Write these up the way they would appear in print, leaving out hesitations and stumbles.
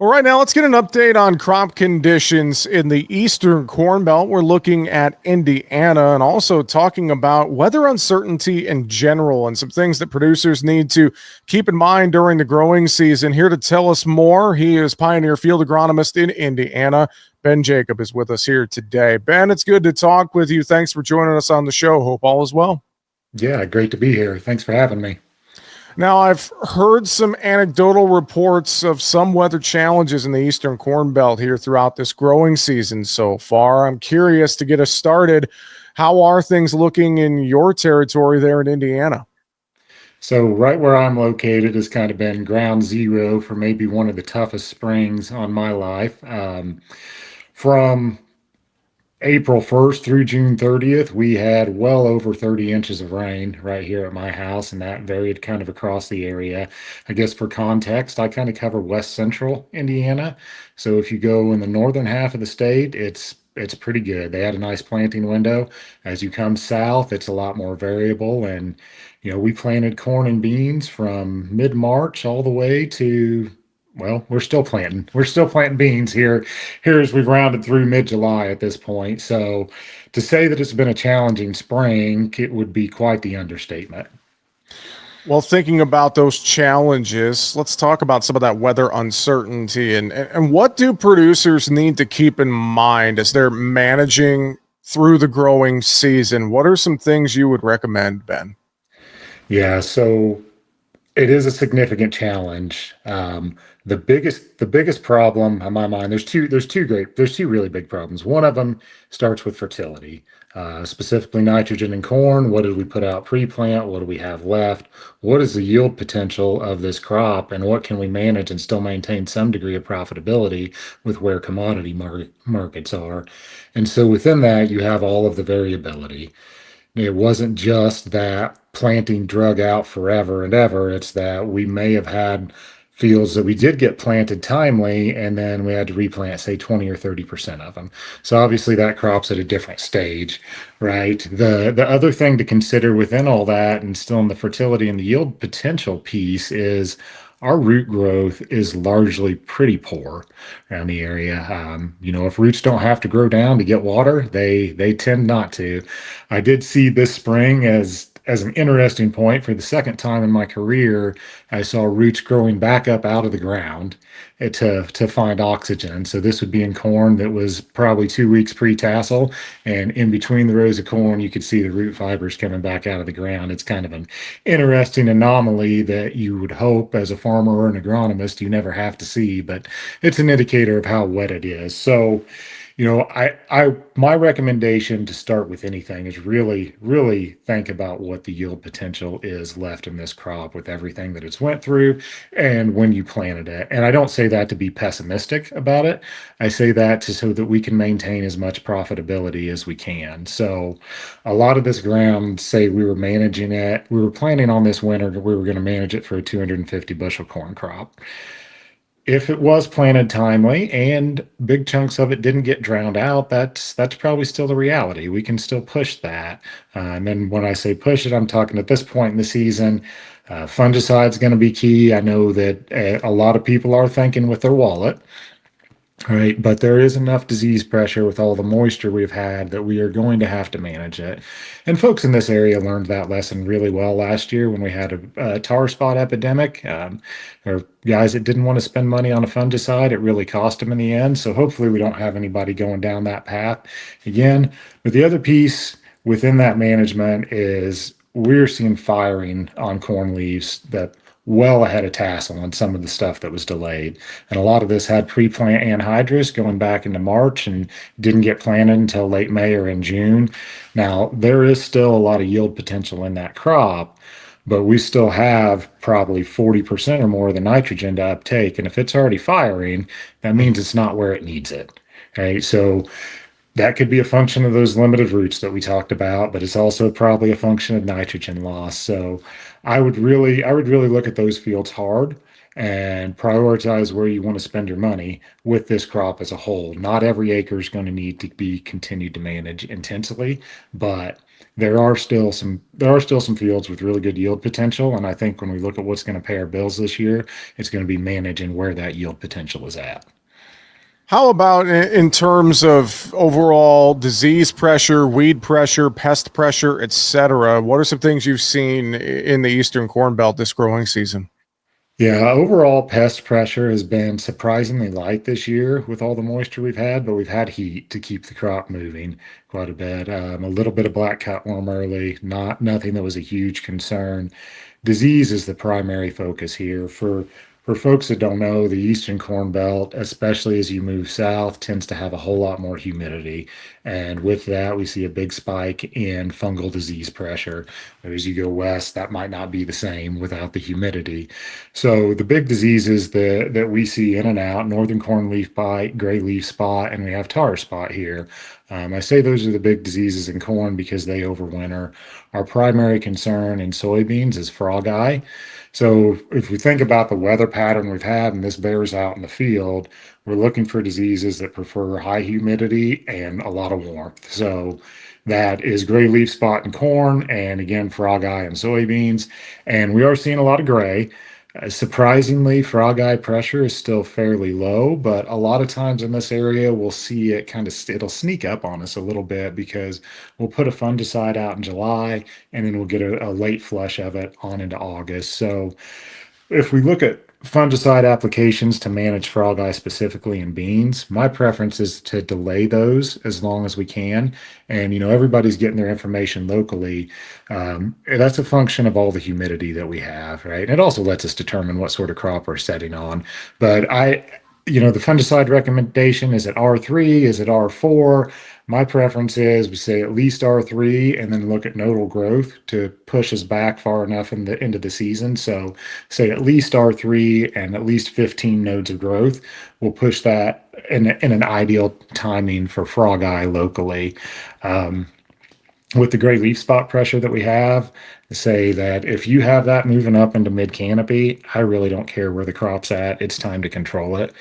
All right, now let's get an update on crop conditions in the Eastern Corn Belt. We're looking at Indiana and also talking about weather uncertainty in general and some things that producers need to keep in mind during the growing season. Here to tell us more, he is Pioneer Field Agronomist in Indiana. Ben Jacob is with us here today. Ben, it's good to talk with you. Thanks for joining us on the show. Hope all is well. Yeah, great to be here. Thanks for having me. Now, I've heard some anecdotal reports of some weather challenges in the Eastern Corn Belt here throughout this growing season so far. I'm curious to get us started. How are things looking in your territory there in Indiana? So, right where I'm located has kind of been ground zero for maybe one of the toughest springs on my life. From April 1st through June 30th, we had well over 30 inches of rain right here at my house, and that varied kind of across the area. I guess for context, I kind of cover west central Indiana. So if you go in the northern half of the state, it's pretty good. They had a nice planting window. As you come south, it's a lot more variable. And, we planted corn and beans from mid-March all the way to well, we're still planting. We're still planting beans here as we've rounded through mid-July at this point. So to say that it's been a challenging spring, it would be quite the understatement. Well, thinking about those challenges, let's talk about some of that weather uncertainty and what do producers need to keep in mind as they're managing through the growing season? What are some things you would recommend, Ben? Yeah, so it is a significant challenge. The biggest problem in my mind, there's two really big problems. One of them starts with fertility, specifically nitrogen in corn. What did we put out pre-plant? What do we have left? What is the yield potential of this crop, and what can we manage and still maintain some degree of profitability with where commodity markets are? And so within that, you have all of the variability. It wasn't just that planting drug out forever and ever. It's that we may have had fields that we did get planted timely, and then we had to replant, say, 20 or 30% of them. So obviously that crop's at a different stage, right? The other thing to consider within all that, and still in the fertility and the yield potential piece, is our root growth is largely pretty poor around the area. If roots don't have to grow down to get water, they tend not to. I did see this spring as an interesting point. For the second time in my career, I saw roots growing back up out of the ground to find oxygen. So this would be in corn that was probably 2 weeks pre-tassel, and in between the rows of corn, you could see the root fibers coming back out of the ground. It's kind of an interesting anomaly that you would hope as a farmer or an agronomist you never have to see, but it's an indicator of how wet it is. So my recommendation to start with anything is really, really think about what the yield potential is left in this crop with everything that it's went through and when you planted it. And I don't say that to be pessimistic about it. I say that so that we can maintain as much profitability as we can. So a lot of this ground, say we were managing it, we were planning on this winter, we were going to manage it for a 250 bushel corn crop. If it was planted timely and big chunks of it didn't get drowned out, that's probably still the reality. We can still push that. And then when I say push it, I'm talking at this point in the season, fungicide is going to be key. I know that a lot of people are thinking with their wallet. Right, but there is enough disease pressure with all the moisture we've had that we are going to have to manage it. And folks in this area learned that lesson really well last year when we had a tar spot epidemic. Or guys that didn't want to spend money on a fungicide, it really cost them in the end. So hopefully we don't have anybody going down that path again. But the other piece within that management is we're seeing firing on corn leaves that well ahead of tassel on some of the stuff that was delayed. And a lot of this had pre-plant anhydrous going back into March and didn't get planted until late May or in June. Now, there is still a lot of yield potential in that crop, but we still have probably 40% or more of the nitrogen to uptake. And if it's already firing, that means it's not where it needs it. Right. So that could be a function of those limited roots that we talked about, but it's also probably a function of nitrogen loss. So I would really look at those fields hard and prioritize where you want to spend your money with this crop as a whole. Not every acre is going to need to be continued to manage intensely, but there are still some fields with really good yield potential. And I think when we look at what's going to pay our bills this year, it's going to be managing where that yield potential is at. How about in terms of overall disease pressure, weed pressure, pest pressure, etc.? What are some things you've seen in the Eastern Corn Belt this growing season? Yeah, overall pest pressure has been surprisingly light this year with all the moisture we've had, but we've had heat to keep the crop moving quite a bit. A little bit of black cutworm early, not nothing that was a huge concern. Disease is the primary focus here. For folks that don't know, the Eastern Corn Belt, especially as you move south, tends to have a whole lot more humidity. And with that, we see a big spike in fungal disease pressure. As you go west, that might not be the same without the humidity. So the big diseases that we see in and out, northern corn leaf bite, gray leaf spot, and we have tar spot here. I say those are the big diseases in corn because they overwinter. Our primary concern in soybeans is frog eye. So if we think about the weather pattern we've had, and this bears out in the field, we're looking for diseases that prefer high humidity and a lot of warmth. So that is gray leaf spot in corn, and again, frog eye in soybeans. And we are seeing a lot of gray. Surprisingly, frog eye pressure is still fairly low, but a lot of times in this area, we'll see it it'll sneak up on us a little bit because we'll put a fungicide out in July and then we'll get a late flush of it on into August. So if we look at fungicide applications to manage frog eye specifically in beans, my preference is to delay those as long as we can. And everybody's getting their information locally. That's a function of all the humidity that we have, right? And it also lets us determine what sort of crop we're setting on. But the fungicide recommendation, is it R3? Is it R4? My preference is we say at least R3 and then look at nodal growth to push us back far enough into the season. So say at least R3 and at least 15 nodes of growth. We'll push that in an ideal timing for frog eye locally. Um, with the gray leaf spot pressure that we have, say that if you have that moving up into mid canopy, I really don't care where the crop's at. It's time to control it.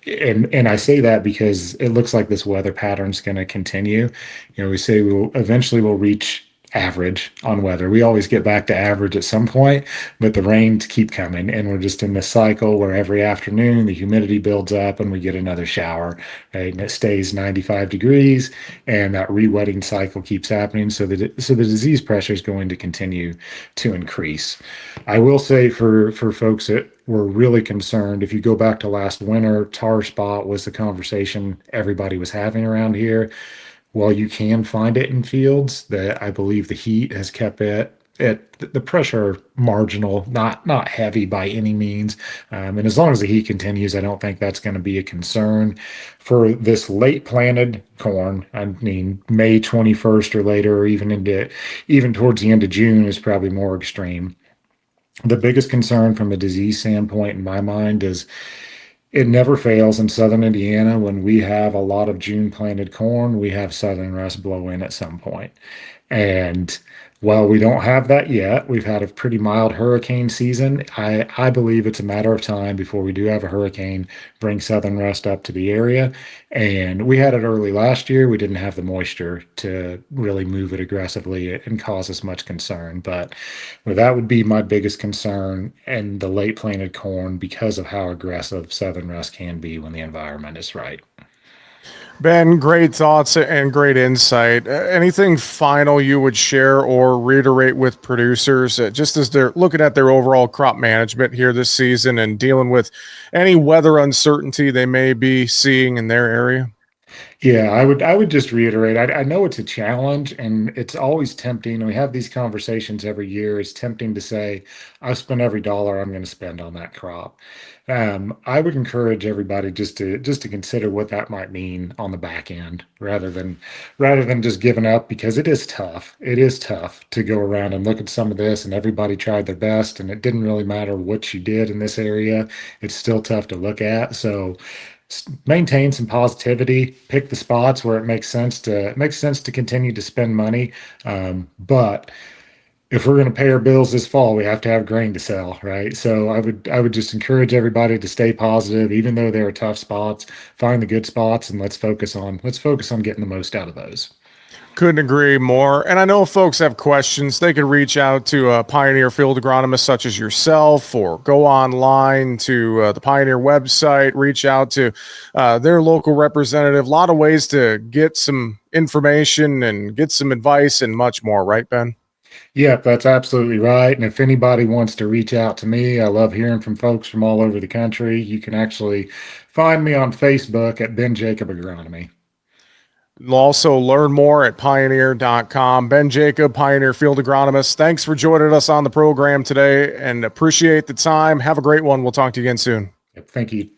And I say that because it looks like this weather pattern's going to continue. We say we'll reach average on weather. We always get back to average at some point, but the rains keep coming, and we're just in this cycle where every afternoon the humidity builds up and we get another shower, right? And it stays 95 degrees, and that re-wetting cycle keeps happening. So the disease pressure is going to continue to increase. I will say for folks that were really concerned, if you go back to last winter, tar spot was the conversation everybody was having around here. While you can find it in fields, that I believe the heat has kept it at the pressure marginal, not heavy by any means. And as long as the heat continues, I don't think that's going to be a concern for this late planted corn. I mean, May 21st or later, or even towards the end of June is probably more extreme. The biggest concern from a disease standpoint in my mind is it never fails in southern Indiana. When we have a lot of June planted corn, we have southern rust blow in at some point. And while we don't have that yet, we've had a pretty mild hurricane season. I believe it's a matter of time before we do have a hurricane bring southern rust up to the area. And we had it early last year. We didn't have the moisture to really move it aggressively and cause us much concern. But well, that would be my biggest concern in the late planted corn because of how aggressive southern rust can be when the environment is right. Ben, great thoughts and great insight. Anything final you would share or reiterate with producers, just as they're looking at their overall crop management here this season and dealing with any weather uncertainty they may be seeing in their area? Yeah, I would just reiterate. I know it's a challenge and it's always tempting. And we have these conversations every year. It's tempting to say, I've spent every dollar I'm going to spend on that crop. I would encourage everybody just to consider what that might mean on the back end rather than just giving up because it is tough. It is tough to go around and look at some of this and everybody tried their best and it didn't really matter what you did in this area. It's still tough to look at. So maintain some positivity, pick the spots where it makes sense to continue to spend money. But if we're going to pay our bills this fall, we have to have grain to sell, right? So I would just encourage everybody to stay positive, even though there are tough spots. Find the good spots, and let's focus on getting the most out of those. Couldn't agree more. And I know if folks have questions, they can reach out to a Pioneer field agronomist such as yourself, or go online to the Pioneer website, reach out to their local representative. A lot of ways to get some information and get some advice and much more, right, Ben? Yeah, that's absolutely right. And if anybody wants to reach out to me, I love hearing from folks from all over the country. You can actually find me on Facebook at Ben Jacob Agronomy. You'll also learn more at pioneer.com. Ben Jacob, Pioneer Field Agronomist. Thanks for joining us on the program today and appreciate the time. Have a great one. We'll talk to you again soon. Yep, thank you.